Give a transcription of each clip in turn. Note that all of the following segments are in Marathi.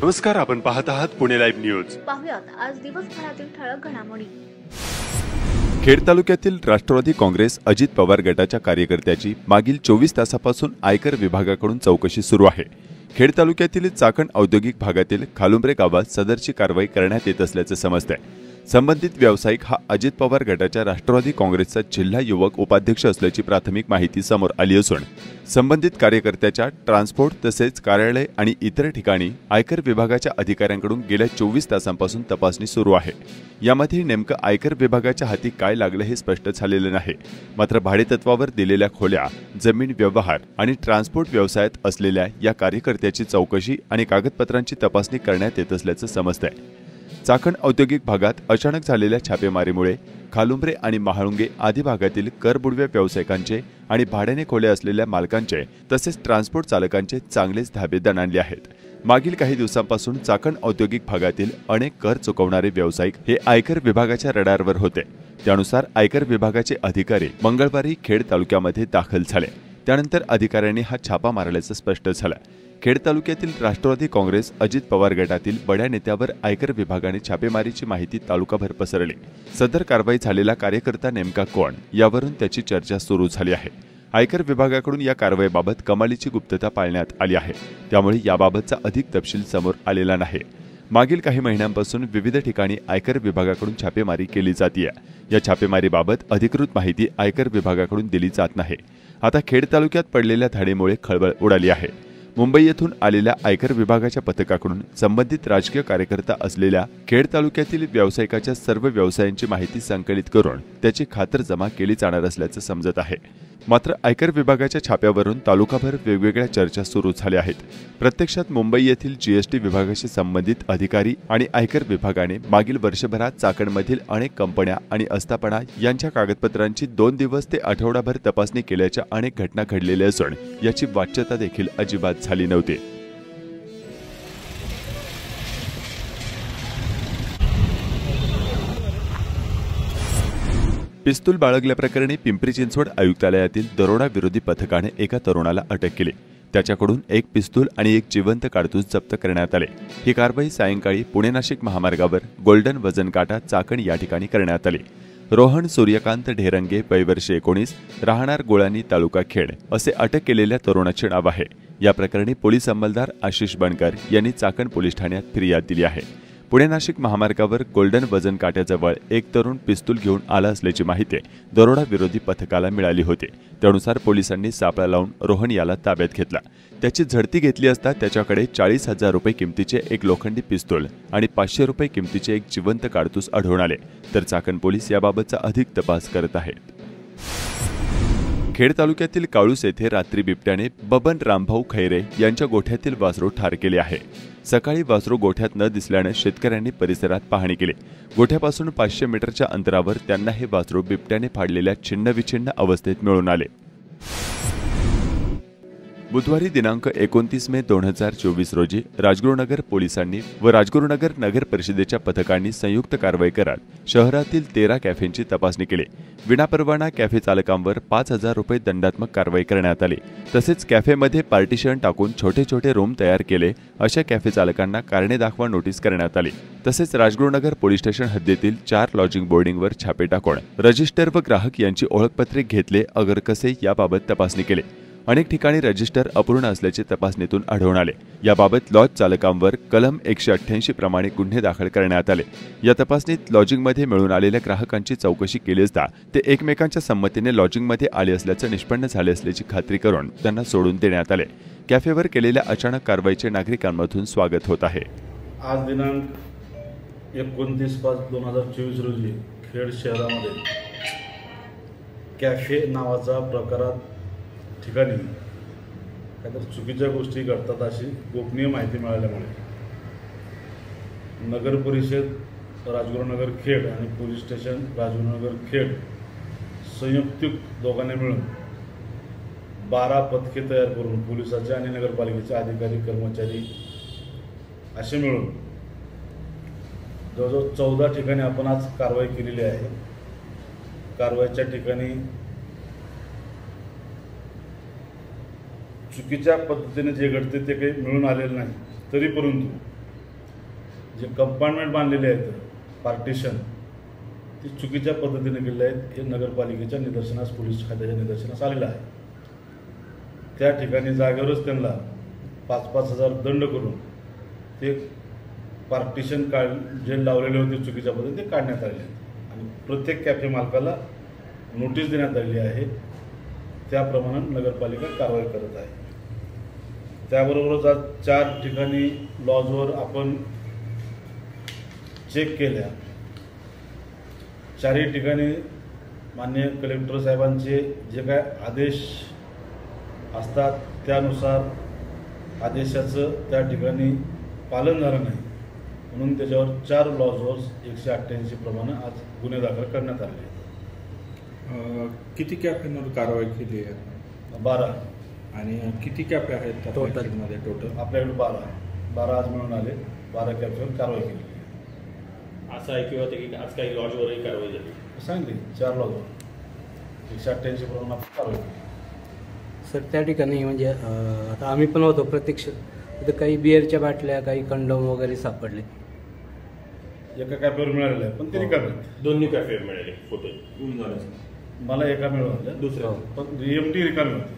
नमस्कार, आपण पाहत आहात पुणे लाईव्ह न्यूज। पाहुयात आज दिवसभरातील ठळक घडामोडी। खेड तालुक्यातील राष्ट्रवादी काँग्रेस अजित पवार गटाच्या कार्यकर्त्याची मागील 24 तासापासून आयकर विभागाकडून चौकशी सुरू आहे। खेड तालुक्यातील चाकण औद्योगिक भागातील खालुंब्रे गावात सदरची कारवाई करण्यात येत असल्याचे समजते। संबंधित व्यावसायिक हा अजित पवार गटाच्या राष्ट्रवादी काँग्रेसचा जिल्हा युवक उपाध्यक्ष असल्याची प्राथमिक माहिती समोर आली असून संबंधित कार्यकर्त्याच्या ट्रान्सपोर्ट तसेच कार्यालय आणि इतर ठिकाणी आयकर विभागाच्या अधिकाऱ्यांकडून गेल्या 24 तासांपासून तपासणी सुरू आहे। यामध्ये नेमकं आयकर विभागाच्या हाती काय लागलं हे स्पष्ट झालेलं नाही। मात्र भाडेतत्वावर दिलेल्या खोल्या, जमीन व्यवहार आणि ट्रान्सपोर्ट व्यवसायात असलेल्या या कार्यकर्त्याची चौकशी आणि कागदपत्रांची तपासणी करण्यात येत असल्याचं समजतंय। चाकण औद्योगिक भागात अचानक झालेल्या छापेमारीमुळे खालुंब्रे आणि महाळुंगे आदी भागातील करबुडव्या व्यावसायिकांचे आणि भाड्याने खोल्या असलेल्या मालकांचे तसेच ट्रान्सपोर्ट चालकांचे चांगलेच धाबे दणाणले आहेत। मागील काही दिवसांपासून चाकण औद्योगिक भागातील अनेक कर चुकवणारे व्यावसायिक हे आयकर विभागाच्या रडारवर होते। त्यानुसार आयकर विभागाचे अधिकारी मंगळवारी खेड तालुक्यामध्ये दाखल झाले। त्यानंतर अधिकाऱ्यांनी हा छापा मारल्याचं स्पष्ट झालं। खेड तालुक्यातील राष्ट्रवादी काँग्रेस अजित पवार गटातील बड्या नेत्यावर आयकर विभागाने छापेमारीची माहिती तालुकाभर पसरली। सदर कारवाई झालेला कार्यकर्ता नेमका कोण यावरून त्याची चर्चा सुरू झाली आहे। आयकर विभागाकडून या कारवाईबाबत कमालीची गुप्तता पाळण्यात आली आहे, त्यामुळे याबाबतचा अधिक तपशील समोर आलेला नाही। मागील काही महिन्यांपासून विविध ठिकाणी आयकर विभागाकडून छापेमारी केली जाते। या छापेमारीबाबत अधिकृत माहिती आयकर विभागाकडून दिली जात नाही। आता खेड तालुक्यात पडलेल्या धाडीमुळे खळबळ उडाली आहे। मुंबई येथून आलेल्या आयकर विभागाच्या पथकाकडून संबंधित राजकीय कार्यकर्ता असलेल्या खेड तालुक्यातील व्यावसायिकाच्या सर्व व्यवसायांची माहिती संकलित करून त्याची खातरजमा केली जाणार असल्याचं समजत आहे। मात्र आयकर विभागाच्या छाप्यावरून तालुकाभर वेगवेगळ्या चर्चा सुरू झाल्या आहेत। प्रत्यक्षात मुंबई येथील जीएसटी विभागाशी संबंधित अधिकारी आणि आयकर विभागाने मागील वर्षभरात चाकणमधील अनेक कंपन्या आणि आस्थापना यांच्या कागदपत्रांची 2 दिवस ते आठवडाभर तपासणी केल्याच्या अनेक घटना घडलेल्या असून याची वाच्यता देखील अजिबात झाली नव्हती। पिस्तूल बाळगल्याप्रकरणी पिंपरी चिंचवड आयुक्तालयातील दरोडा विरोधी पथकाने एका तरुणाला अटक केली। त्याच्याकडून एक पिस्तूल आणि एक जिवंत काडतूस जप्त करण्यात आले। ही कारवाई सायंकाळी पुणे नाशिक महामार्गावर गोल्डन वजन काटा चाकण या ठिकाणी करण्यात आली। रोहन सूर्यकांत ढेरंगे, वय वर्ष 19, राहणार गोळानी, तालुका खेड असे अटक केलेल्या तरुणाचे नाव आहे। या प्रकरणी पोलीस अंमलदार आशिष बनकर यांनी चाकण पोलीस ठाण्यात फिर्याद दिली आहे। पुणे नाशिक महामार्गावर गोल्डन वजन काट्याजवळ एक तरुण पिस्तूल घेऊन आला असल्याची माहिती दरोडा विरोधी पथकाला मिळाली होती। त्यानुसार पोलिसांनी सापळा लावून रोहन याला ताब्यात घेतला। त्याची झडती घेतली असता त्याच्याकडे 40,000 रुपये किमतीचे एक लोखंडी पिस्तूल आणि 500 रुपये किमतीचे एक जिवंत काडतूस आढळून आले। तर चाकण पोलीस याबाबतचा अधिक तपास करत आहेत। खेड तालुक्यातील काळूस येथे रात्री बिबट्याने बबन रामभाऊ खैरे यांच्या गोठ्यातील वासरू ठार केले आहे। सकाळी वासरू गोठ्यात न दिसल्याने शेतकऱ्यांनी परिसरात पाहणी केली। गोठ्यापासून 500 मीटरच्या अंतरावर त्यांना हे वासरू बिबट्याने फाडलेल्या छिन्नविछिन्न अवस्थेत मिळून आले। बुधवारी दिनांक 29 मे 2024 रोजी राजगुरुनगर पोलिसांनी व राजगुरुनगर नगर परिषदेच्या पथकांनी संयुक्त कारवाई करत शहरातील 13 कॅफेंची तपासणी केली। विनापरवाना कॅफे चालकांवर 5,000 रुपये दंडात्मक कारवाई करण्यात आली। तसेच कॅफेमध्ये पार्टिशन टाकून छोटे छोटे रूम तयार केले अशा कॅफे चालकांना कारणे दाखवा नोटीस करण्यात आली। तसेच राजगुरुनगर पोलीस स्टेशन हद्दीतील 4 लॉजिंग बोर्डिंगवर छापे टाकून रजिस्टर व ग्राहक यांची ओळखपत्रे घेतले अगर कसे याबाबत तपासणी केली। अनेक ठिकाणी रजिस्टर अपूर्ण असल्याचे तपासणीतून आढळून आले। याबाबत लॉज चालकांवर कलम 188 प्रमाणे गुन्हे दाखल करण्यात आले। या तपासणीत लॉजिंगमध्ये मिळून आलेल्या ग्राहकांची चौकशी केली असता ते एकमेकांच्या संमतीने लॉजिंगमध्ये आले असल्याचे निष्पन्न झाले असल्याची खात्री करून त्यांना सोडून देण्यात आले। कॅफेवर केलेल्या अचानक कारवाईचे नागरिकांमधून स्वागत होत आहे। आज दिनांक 29/5/2024 रोजी खेड शहरामध्ये कॅफे नावाचा प्रकारात ठिकाणी काहीतरी चुकीच्या गोष्टी घडतात अशी गोपनीय माहिती मिळाल्यामुळे नगर परिषद राजगुरुनगर खेड आणि पोलीस स्टेशन राजगुरुनगर खेड संयुक्त दोघांनी मिळून 12 पथके तयार करून पोलिसाचे आणि नगरपालिकेचे अधिकारी कर्मचारी असे मिळून जवळजवळ 14 ठिकाणी आपण आज कारवाई केलेली आहे। कारवाईच्या ठिकाणी चुकीच्या पद्धतीने जे घडते ते काही मिळून आलेलं नाही, तरी परंतु जे कंपार्टमेंट बांधलेले आहेत पार्टिशन ते चुकीच्या पद्धतीने केलेले आहेत. हे नगरपालिकेच्या निदर्शनास, पोलीस खात्याच्या निदर्शनास आलेलं आहे. त्या ठिकाणी जागेवरच त्यांना 5-5 हजार दंड करून ते पार्टिशन जे लावलेले होते चुकीच्या पद्धतीने ते काढण्यात आले आणि प्रत्येक कॅफे मालकाला नोटीस देण्यात आली आहे. त्याप्रमाणे नगरपालिका कारवाई करत आहे. त्याबरोबरच आज 4 ठिकाणी लॉजवर आपण चेक केल्या. 4ही ठिकाणी माननीय कलेक्टर साहेबांचे जे काय आदेश असतात त्यानुसार आदेशाचं त्या ठिकाणी पालन झालं नाही, म्हणून त्याच्यावर 4 लॉजवर 188 प्रमाणे आज गुन्हे दाखल करण्यात आले आहेत. किती कॅफेवर कारवाई केली आहे? 12. आणि किती कॅफे आहेत टोटलमध्ये? टोटल आपल्याकडे 12 आज मिळून आले. 12 कॅफेवर कारवाई केली. असं आहे किंवा ते आज काही लॉजवरही कारवाई झाली सांगितली. 4 लॉजवर 188 प्रमाणे कारवाई केली. सर त्या ठिकाणी म्हणजे आता आम्ही पण होतो प्रत्यक्ष, तिथं काही बिअरच्या बाटल्या, काही कंडोम वगैरे सापडले. एका कॅफेवर मिळालेलं आहे पण ते रिकामे आहेत. दोन्ही कॅफेवर मिळाले फोटो. मला एका मिळालं, दुसऱ्या पण EMT रिकामे होते.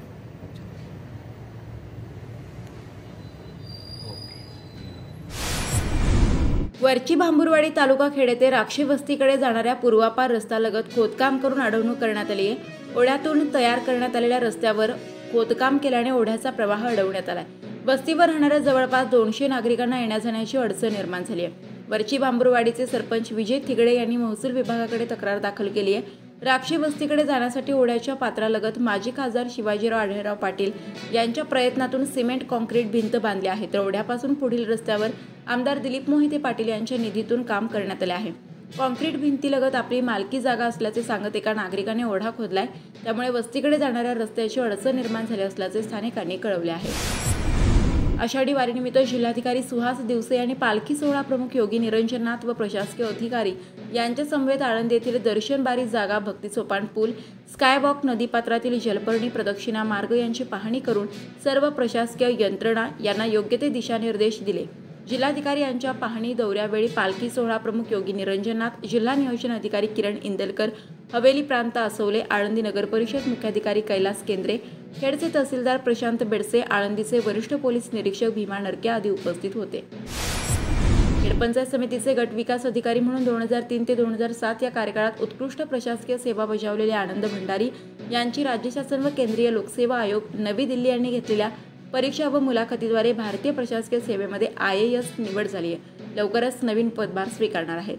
वरची भांबुरवाडी तालुका खेड येथे राक्षी वस्तीकडे जाणाऱ्या पूर्वापार रस्त्यालगत खोदकाम करून अडवणूक करण्यात आली आहे. ओढ्यातून तयार करण्यात आलेल्या रस्त्यावर खोदकाम केल्याने ओढ्याचा प्रवाह अडवण्यात आला. वस्तीवर राहणाऱ्या जवळपास 200 नागरिकांना येण्या जाण्याची अडचण निर्माण झाली आहे. वरची भांबुरवाडीचे सरपंच विजय थिगडे यांनी महसूल विभागाकडे तक्रार दाखल केली आहे. राक्षी वस्तीकडे जाण्यासाठी ओढ्याच्या पात्रालगत माजी खासदार शिवाजीराव आढळराव पाटील यांच्या प्रयत्नातून सिमेंट कॉन्क्रीट भिंत बांधली आहे, तर ओढ्यापासून पुढील रस्त्यावर आमदार दिलीप मोहिते पाटील यांच्या निधीतून काम करण्यात आले आहे. कॉन्क्रीट भिंतीलगत आपली मालकी जागा असल्याचे सांगत एका नागरिकाने ओढा खोदलाय, त्यामुळे वस्तीकडे जाणाऱ्या रस्त्याची अडचण निर्माण झाली असल्याचे स्थानिकांनी कळवले आहे. आषाढी वारीनिमित्त जिल्हाधिकारी सुहास दिवसे यांनी पालखी सोहळा प्रमुख योगी निरंजननाथ व प्रशासकीय अधिकारी यांच्या समवेत आळंदी येथील दर्शनबारी जागा, भक्ती सोपान पूल, स्कायवॉक, नदीपात्रातील जलपर्णी, प्रदक्षिणा मार्ग यांची पाहणी करून सर्व प्रशासकीय यंत्रणा यांना योग्य ते दिशानिर्देश दिले. जिल्हाधिकारी यांच्या पाहणी दौऱ्यावेळी पालखी सोहळा प्रमुख योगी निरंजननाथ, जिल्हा नियोजन अधिकारी किरण इंदलकर, हवेली प्रांत आसवले, आळंदी नगर परिषद मुख्याधिकारी कैलास केंद्रे, खेडचे तहसीलदार प्रशांत बेडसे, आळंदीचे वरिष्ठ पोलीस निरीक्षक भीमा नरके आदी उपस्थित होते. खेड पंचायत समितीचे गट विकास अधिकारी म्हणून 2003 ते 2007 या कार्यकाळात उत्कृष्ट प्रशासकीय सेवा बजावलेले आनंद भंडारी यांची राज्य शासन व केंद्रीय लोकसेवा आयोग नवी दिल्ली यांनी घेतलेल्या परीक्षा व मुलाखतीद्वारे भारतीय प्रशासकीय सेवेमध्ये IAS निवड झाली आहे. लवकरच नवीन पदभार स्वीकारणार आहेत.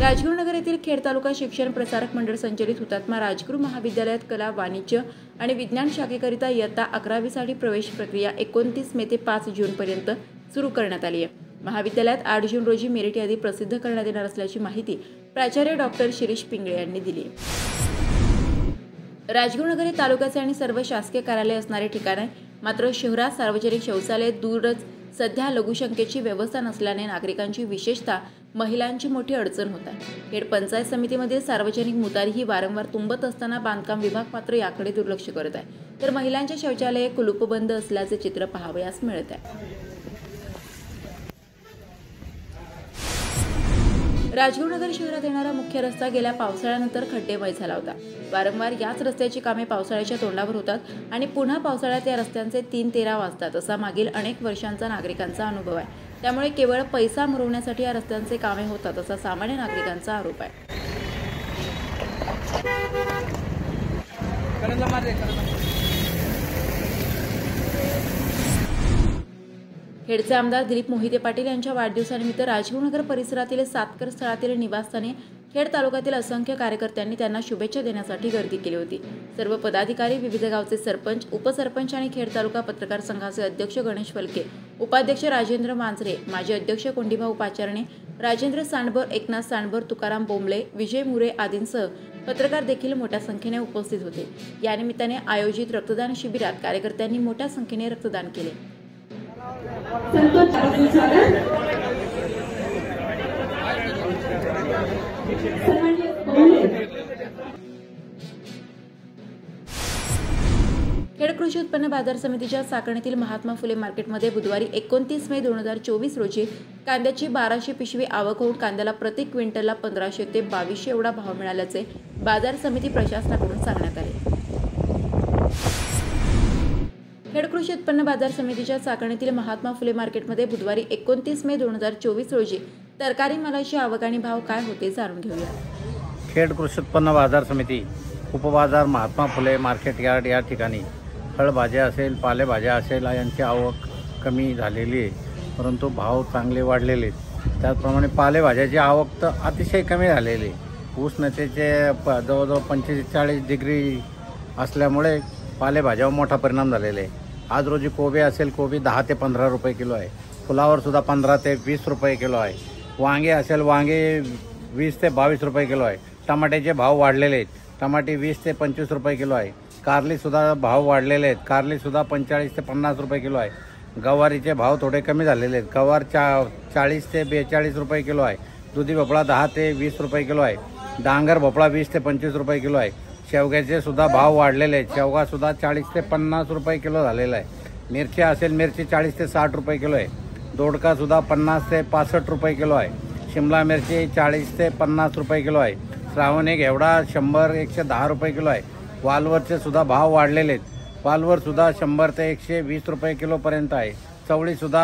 राजगुरुनगर येथील खेड तालुका शिक्षण प्रसारक मंडळ संचलित हुतात्मा राजगुरू महाविद्यालयात कला, वाणिज्य आणि विज्ञान शाखेकरिता इयत्ता 11वी साठी प्रवेश प्रक्रिया 29 मे ते 5 जूनपर्यंत सुरू करण्यात आली आहे. महाविद्यालयात 8 जून रोजी मेरिट यादी प्रसिद्ध करण्यात येणार असल्याची माहिती प्राचार्य डॉक्टर शिरीष पिंगळे यांनी दिली. राजगुरुनगर हे तालुक्याचे आणि सर्व शासकीय कार्यालय असणारे ठिकाण आहे, मात्र शहरात सार्वजनिक शौचालय दूरच सध्या लघुशंकेची व्यवस्था नसल्याने नागरिकांची, विशेषतः महिलांची मोठी अडचण होत आहे. खेड पंचायत समितीमध्ये सार्वजनिक मुतारी ही वारंवार तुंबत असताना बांधकाम विभाग मात्र याकडे दुर्लक्ष करत आहे, तर महिलांच्या शौचालये कुलूपबंद असल्याचे चित्र पाहावयास मिळत आहे. राजगुरुनगर शहरात येणारा मुख्य रस्ता गेल्या पावसाळ्यानंतर खड्डेमय झाला होता. वारंवार याच रस्त्याची कामे पावसाळ्याच्या तोंडावर होतात आणि पुन्हा पावसाळ्यात या रस्त्यांचे 3-13 वाजतात, असा मागील अनेक वर्षांचा नागरिकांचा अनुभव आहे. त्यामुळे केवळ पैसा मिळवण्यासाठी या रस्त्यांचे कामे होतात, असा सामान्य नागरिकांचा आरोप आहे. खेडचे आमदार दिलीप मोहिते पाटील यांच्या वाढदिवसानिमित्त राजगुरुनगर परिसरातील सातकर स्थळातील निवासस्थानी खेड तालुक्यातील असंख्य कार्यकर्त्यांनी त्यांना शुभेच्छा देण्यासाठी गर्दी केली होती. सर्व पदाधिकारी, विविध गावचे सरपंच, उपसरपंच आणि खेड तालुका पत्रकार संघाचे अध्यक्ष गणेश फलके, उपाध्यक्ष राजेंद्र मांजरे, माजी अध्यक्ष कोंडीभाऊ पाचारणे, राजेंद्र सांडभर, एकनाथ सांडभर, तुकाराम बोंबले, विजय मुरे आदींसह पत्रकार देखील मोठ्या संख्येने उपस्थित होते. या निमित्ताने आयोजित रक्तदान शिबिरात कार्यकर्त्यांनी मोठ्या संख्येने रक्तदान केले. खेड कृषी कृषी उत्पन्न बाजार समितीच्या चाकणीतील महात्मा फुले मार्केटमध्ये बुधवारी 29 मे 2024 रोजी कांद्याची 1200 पिशवी आवक होऊन कांद्याला प्रति क्विंटलला 1500 ते 2200 एवढा भाव मिळाल्याचे बाजार समिती प्रशासनाकडून सांगण्यात आले। खेड कृषी उत्पन्न बाजार समितीच्या चाकणीतील महात्मा फुले मार्केटमध्ये बुधवारी 29 मे 2024 रोजी तरकारी मालाची आवक आणि भाव काय होते जाणून घेऊया। खेड कृषी उत्पन्न बाजार समिती उपबाजार महात्मा फुले मार्केट यार्ड या ठिकाणी फळभाज्या असेल, पालेभाज्या असेल यांची आवक कमी झालेली आहे, परंतु भाव चांगले वाढलेले आहेत। त्याचप्रमाणे पालेभाज्याची आवक तर अतिशय कमी झालेली आहे। उष्णतेचे जवळजवळ 45-40 डिग्री असल्यामुळे पालेभाज्यावर मोठा परिणाम झालेला आहे। आज रोजी कोबी असेल, कोबी 10 ते 15 रुपये किलो आहे। फुलावर सुद्धा 15 ते 20 रुपये किलो आहे। वांगे असेल, वांगे 20 ते 22 रुपये किलो आहे। टमाट्याचे भाव वाढलेले आहेत, टमाटे 20 ते 25 रुपये किलो आहे। कारलीसुद्धा भाव वाढलेले आहेत, कारलीसुद्धा 45 ते 50 रुपये किलो आहे। गवारीचे भाव थोडे कमी झालेले आहेत, गवार 40 ते 42 रुपये किलो आहे। दुधी भोपळा 10 ते 20 रुपये किलो आहे। डांगर भोपळा 20 ते 25 रुपये किलो आहे। शेवग्याचे सुद्धा भाव वाढलेले आहेत, शेवगा सुद्धा 40 ते 50 रुपये किलो झालेला आहे। मिरची असेल, मिरची 40 ते 60 रुपये किलो आहे। दोडका सुद्धा 50 ते 65 रुपये किलो आहे। शिमला मिरची 40 ते 50 रुपये किलो आहे। श्रावणी घेवडा 100-110 रुपये किलो आहे। वालवरचे सुद्धा भाव वाढलेले आहेत, वालवर सुद्धा 100 ते 120 रुपये किलोपर्यंत आहे। चवळी सुद्धा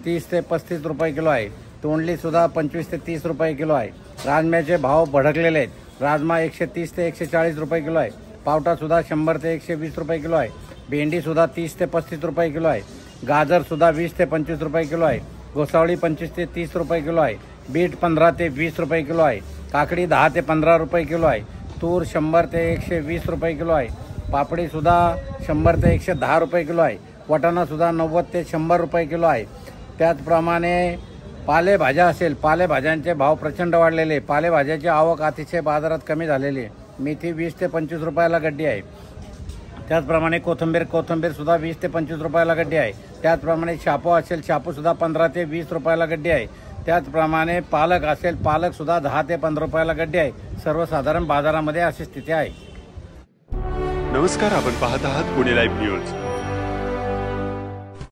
30 ते 35 रुपये किलो आहे। तोंडली सुद्धा 25 ते 30 रुपये किलो आहे। राजम्याचे भाव भडकलेले आहेत, राजमा 130 ते 140 रुपये किलो आहे। पावटा सुद्धा 100 ते 120 रुपये किलो आहे। भेंडी सुद्धा 30 ते 35 रुपये किलो आहे। गाजर सुद्धा 20 ते 25 रुपये किलो आहे। घोसावळी 25 ते 30 रुपये किलो आहे। बीट 15 ते 20 रुपये किलो आहे। काकडी 10 ते 15 रुपये किलो आहे। तूर 100 ते 120 रुपये किलो आहे। पापडी सुद्धा 100 ते 110 रुपये किलो आहे। वाटाणा सुद्धा 90 ते 100 रुपये किलो आहे। त्याचप्रमाणे पालेभाज्या असेल, पालेभाज्यांचे भाव प्रचंड वाढलेले, पालेभाज्याची आवक अतिशय बाजारात कमी झालेली आहे। मेथी 20 ते 25 रुपयाला गड्डी आहे। त्याचप्रमाणे कोथिंबीर सुद्धा 20 ते 25 रुपयाला गड्डी आहे। त्याचप्रमाणे शापू असेल, शापू सुद्धा 15 ते 20 रुपयाला गड्डी आहे। त्याचप्रमाणे पालक असेल, पालक सुद्धा 10 ते 15 रुपयाला गड्डी आहे। सर्वसाधारण बाजारामध्ये अशी स्थिती आहे। नमस्कार, आपण पाहत आहात पुणे लाईव्ह न्यूज।